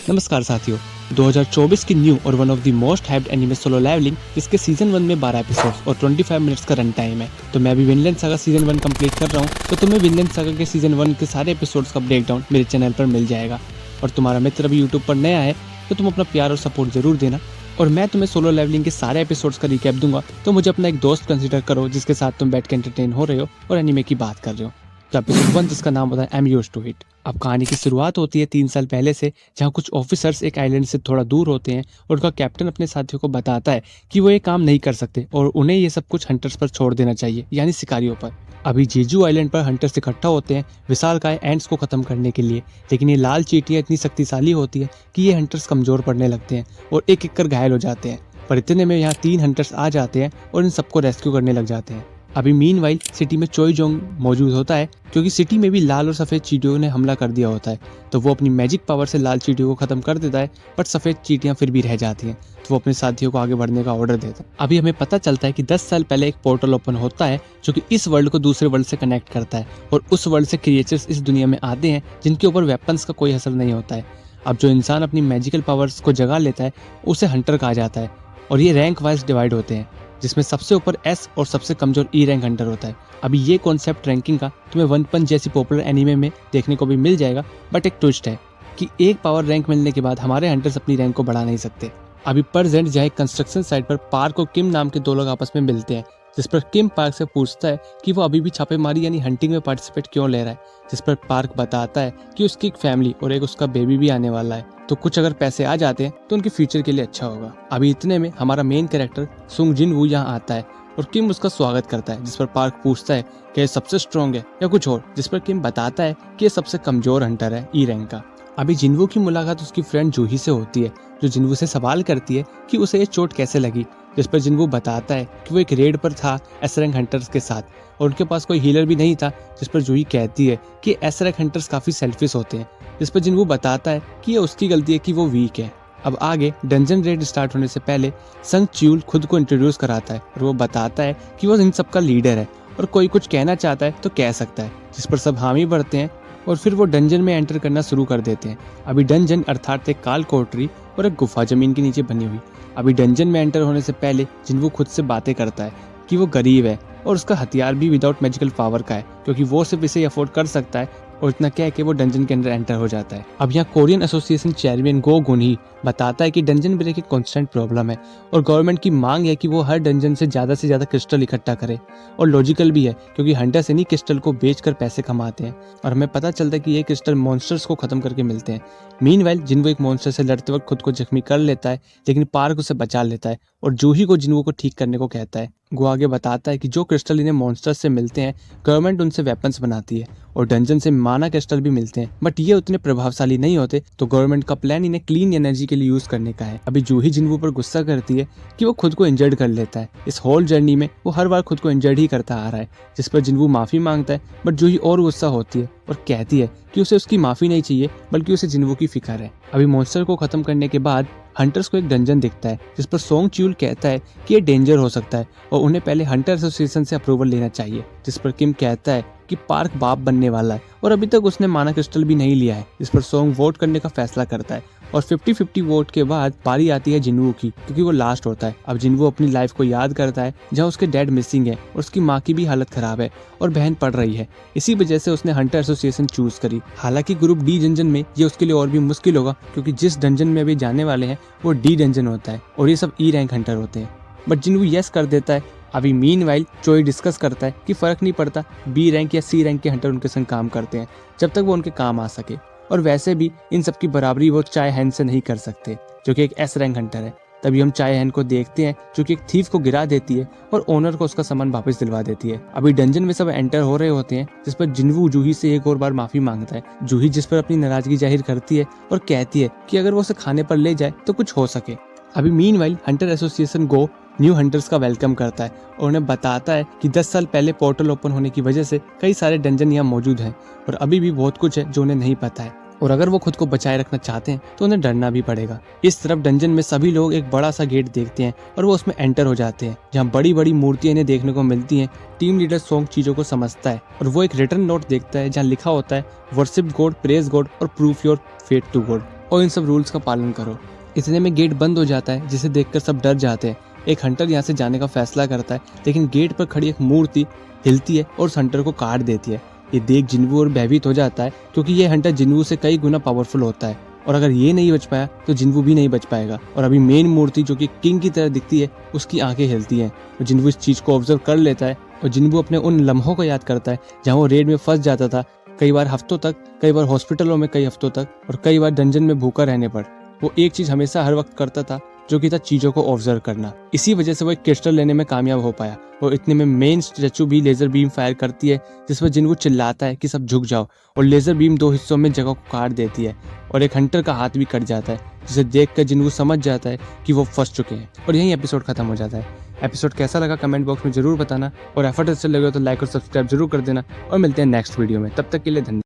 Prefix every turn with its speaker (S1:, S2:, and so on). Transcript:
S1: नमस्कार साथियों। 2024 की न्यू और one of the most hyped anime solo leveling, जिसके सीजन 1 में 12 एपिसोड्स और 25 मिनट्स का रन टाइम है। तो मैं भी विनलैंड सागा सीजन 1 कंप्लीट कर रहा हूँ। तो तुम्हें विनलैंड सागा के सीजन 1 के सारे एपिसोड्स का ब्रेकडाउन मेरे चैनल पर मिल जाएगा। और तुम्हारा मित्र अभी यूट्यूब पर नया है तो तुम अपना प्यार और सपोर्ट जरूर देना। और मैं तुम्हें सोलो लेवलिंग के सारे एपिसोड्स का रिकैप दूंगा, तो मुझे अपना एक दोस्त कंसीडर करो जिसके साथ तुम बैठ के एंटरटेन हो रहे हो और एनिमे की बात कर रहे हो। तो एपिसोड 1, जिसका नाम होता है I am used to it. अब कहानी की शुरुआत होती है 3 साल पहले से, जहाँ कुछ ऑफिसर्स एक आइलैंड से थोड़ा दूर होते हैं और उनका कैप्टन अपने साथियों को बताता है कि वो ये काम नहीं कर सकते और उन्हें ये सब कुछ हंटर्स पर छोड़ देना चाहिए, यानी शिकारियों पर। अभी जीजू आइलैंड पर हंटर्स इकट्ठा होते हैं विशालकाय एंट्स को खत्म करने के लिए, लेकिन ये लाल चींटियां इतनी शक्तिशाली होती है कि ये हंटर्स कमजोर पड़ने लगते हैं और एक एक कर घायल हो जाते हैं। पर इतने में यहाँ 3 हंटर्स आ जाते हैं और इन सबको रेस्क्यू करने लग जाते हैं। अभी मीनवाइल सिटी में चोईजोंग मौजूद होता है, क्योंकि सिटी में भी लाल और सफेद चींटियों ने हमला कर दिया होता है। तो वो अपनी मैजिक पावर से लाल चींटियों को खत्म कर देता है, बट सफेद चींटियां फिर भी रह जाती हैं। तो वो अपने साथियों को आगे बढ़ने का ऑर्डर देता है। अभी हमें पता चलता है कि 10 साल पहले एक पोर्टल ओपन होता है जो कि इस वर्ल्ड को दूसरे वर्ल्ड से कनेक्ट करता है, और उस वर्ल्ड से क्रिएचर्स इस दुनिया में आते हैं जिनके ऊपर वेपन्स का कोई असर नहीं होता है। अब जो इंसान अपनी मैजिकल पावर्स को जगा लेता है उसे हंटर कहा जाता है, और ये रैंक वाइज डिवाइड होते हैं, जिसमें सबसे ऊपर एस और सबसे कमजोर ई रैंक हंटर होता है। अभी ये कॉन्सेप्ट रैंकिंग का तुम्हें वन पंच जैसी पॉपुलर एनीमे में देखने को भी मिल जाएगा, बट एक ट्विस्ट है कि एक पावर रैंक मिलने के बाद हमारे हंटर्स अपनी रैंक को बढ़ा नहीं सकते। अभी प्रेजेंट जहाँ एक कंस्ट्रक्शन साइट पर पार्क और किम नाम के 2 लोग आपस में मिलते हैं, जिस पर किम पार्क से पूछता है कि वो अभी भी छापेमारी यानी हंटिंग में पार्टिसिपेट क्यों ले रहा है, जिस पर पार्क बताता है कि उसकी एक फैमिली और एक उसका बेबी भी आने वाला है, तो कुछ अगर पैसे आ जाते हैं तो उनके फ्यूचर के लिए अच्छा होगा। अभी इतने में हमारा मेन कैरेक्टर सुंग जिन वू यहाँ आता है और किम उसका स्वागत करता है, जिस पर पार्क पूछता है कि ये सबसे स्ट्रॉन्ग है या कुछ और, जिस पर किम बताता है कि ये सबसे कमजोर हंटर है ई रैंक का। अभी जिनवू की मुलाकात उसकी फ्रेंड जूही से होती है, जो जिनवू से सवाल करती है कि उसे ये चोट कैसे लगी, जिस पर जिनवू बताता है कि वो एक रेड पर था एस रैंक हंटर्स के साथ और उनके पास कोई हीलर भी नहीं था, जिस पर जूही कहती है कि एस रैंक हंटर्स काफी सेल्फिश होते हैं, जिस पर जिनवू बताता है कि ये उसकी गलती है कि वो वीक है। अब आगे डंजन रेड स्टार्ट होने से पहले संग च्यूल खुद को इंट्रोड्यूस कराता है और वो बताता है कि वो इन सबका लीडर है और कोई कुछ कहना चाहता है तो कह सकता है, जिस पर सब हामी भरते हैं और फिर वो डंजन में एंटर करना शुरू कर देते हैं। अभी डंजन अर्थात एक काल कोठरी और एक गुफा जमीन के नीचे बनी हुई। अभी डंजन में एंटर होने से पहले जिनवू खुद से बातें करता है कि वो गरीब है और उसका हथियार भी विदाउट मैजिकल पावर का है, क्योंकि वो सिर्फ इसे अफोर्ड कर सकता है, और इतना कह के वो डंजन के अंदर एंटर हो जाता है। अब यहाँ कोरियन एसोसिएशन चेयरमैन गो गुनही बताता है कि डंजन ब्रेक एक कांस्टेंट प्रॉब्लम है और गवर्नमेंट की मांग है कि वो हर डंजन से ज्यादा क्रिस्टल इकट्ठा करे, और लॉजिकल भी है क्योंकि हंटर्स इन्हीं क्रिस्टल को बेचकर पैसे कमाते हैं। और हमें पता चलता है कि ये क्रिस्टल मॉन्स्टर्स को खत्म करके मिलते हैं। मीनवाइल जिनवू एक मॉन्स्टर से लड़ते वक्त खुद को जख्मी कर लेता है, लेकिन पार्क उसे बचा लेता है और जूही को जिनवू को ठीक करने को कहता है। गो आगे बताता है कि जो क्रिस्टल इन्हें मॉन्स्टर्स से मिलते हैं, गवर्नमेंट उनसे वेपन्स बनाती है और डंजन से माना क्रिस्टल भी मिलते हैं, बट ये उतने प्रभावशाली नहीं होते, तो गवर्नमेंट का प्लान इन्हें क्लीन एनर्जी के लिए यूज करने का है। अभी जूही जिनवू पर गुस्सा करती है कि वो खुद को इंजर्ड कर लेता है। इस होल जर्नी में वो हर बार खुद को इंजर्ड ही करता आ रहा है, जिस पर जिनवू माफी मांगता है, बट जूही और गुस्सा होती है और कहती है कि उसे उसकी माफी नहीं चाहिए, बल्कि उसे जिनवू की फिक्र है। अभी मॉन्स्टर को खत्म करने के बाद हंटर्स को एक डंजन दिखता है, जिस पर सोंग च्यूल कहता है कि ये डेंजर हो सकता है और उन्हें पहले हंटर एसोसिएशन से अप्रूवल लेना चाहिए, जिस पर किम कहता है कि पार्क बाप बनने वाला है और अभी तक उसने माना क्रिस्टल भी नहीं लिया है, जिस पर सोंग वोट करने का फैसला करता है और 50-50 वोट के बाद बारी आती है जिनवू की, क्योंकि वो लास्ट होता है। अब जिनवू अपनी लाइफ को याद करता है जहाँ उसके डैड मिसिंग है और उसकी माँ की भी हालत खराब है और बहन पढ़ रही है। इसी वजह से उसने हंटर एसोसिएशन चूज करी। हालांकि ग्रुप डी डंजन में ये उसके लिए और भी मुश्किल होगा, क्योंकि जिस डंजन में अभी जाने वाले हैं वो डी डंजन होता है और ये सब ई रैंक हंटर होते हैं, बट जिनवू यस कर देता है। अभी मीनवाइल चोई डिस्कस करता है कि फर्क नहीं पड़ता बी रैंक या सी रैंक के हंटर उनके संग काम करते हैं, जब तक वो उनके काम आ सके, और वैसे भी इन सब की बराबरी वो चाय हैन से नहीं कर सकते, जो कि एक एस रैंक हंटर है। तभी हम चाय हैन को देखते हैं, जो कि एक थीफ को गिरा देती है और ओनर को उसका सामान वापस दिलवा देती है। अभी डंजन में सब एंटर हो रहे होते हैं, जिस पर जिनवू जूही से एक और बार माफी मांगता है। जूही जिस पर अपनी नाराजगी जाहिर करती है और कहती है कि अगर वो उसे खाने पर ले जाए तो कुछ हो सके। अभी मीनवाइल हंटर एसोसिएशन गो न्यू हंटर्स का वेलकम करता है और उन्हें बताता है कि 10 साल पहले पोर्टल ओपन होने की वजह से कई सारे डंजन यहाँ मौजूद हैं और अभी भी बहुत कुछ है जो उन्हें नहीं पता है, और अगर वो खुद को बचाए रखना चाहते हैं तो उन्हें डरना भी पड़ेगा। इस तरफ डंजन में सभी लोग एक बड़ा सा गेट देखते हैं और वो उसमें एंटर हो जाते हैं, जहाँ बड़ी बड़ी मूर्तियां इन्हें देखने को मिलती हैं। टीम लीडर सोंग चीजों को समझता है और वो एक रिटर्न नोट देखता है जहाँ लिखा होता है वर्शिप गॉड, प्रेज गॉड और proof your fate to God. और इन सब रूल्स का पालन करो। इतने में गेट बंद हो जाता है, जिसे देखकर सब डर जाते हैं। एक हंटर यहाँ से जाने का फैसला करता है, लेकिन गेट पर खड़ी एक मूर्ति हिलती है और उस हंटर को काट देती है। ये देख जिन्वू और भयभीत हो जाता है, क्योंकि ये हंटर जिन्वू से कई गुना पावरफुल होता है और अगर ये नहीं बच पाया तो जिन्वू भी नहीं बच पाएगा। और अभी मेन मूर्ति जो कि किंग की तरह दिखती है, उसकी आंखें हिलती हैं। तो जिन्वू इस चीज को ऑब्जर्व कर लेता है और जिन्वू अपने उन लम्हों को याद करता है जहाँ वो रेड में फंस जाता था, कई बार हफ्तों तक, कई बार हॉस्पिटलों में कई हफ्तों तक, और कई बार डंजन में भूखा रहने पर। वो एक चीज हमेशा हर वक्त करता था, जो कि था चीजों को ऑब्जर्व करना। इसी वजह से वो एक क्रिस्टल लेने में कामयाब हो पाया। और इतने में मेन स्टैचू भी लेजर बीम फायर करती है, जिसमें जिन्वू चिल्लाता है कि सब झुक जाओ, और लेजर बीम 2 हिस्सों में जगह को काट देती है और एक हंटर का हाथ भी कट जाता है, जिसे देखकर जिन्वू समझ जाता है कि वो फंस चुके हैं। और यही एपिसोड खत्म हो जाता है। एपिसोड कैसा लगा कमेंट बॉक्स में जरूर बताना, और एफर्ट अच्छे लगे तो लाइक और सब्सक्राइब जरूर कर देना। और मिलते हैं नेक्स्ट वीडियो में, तब तक के लिए धन्यवाद।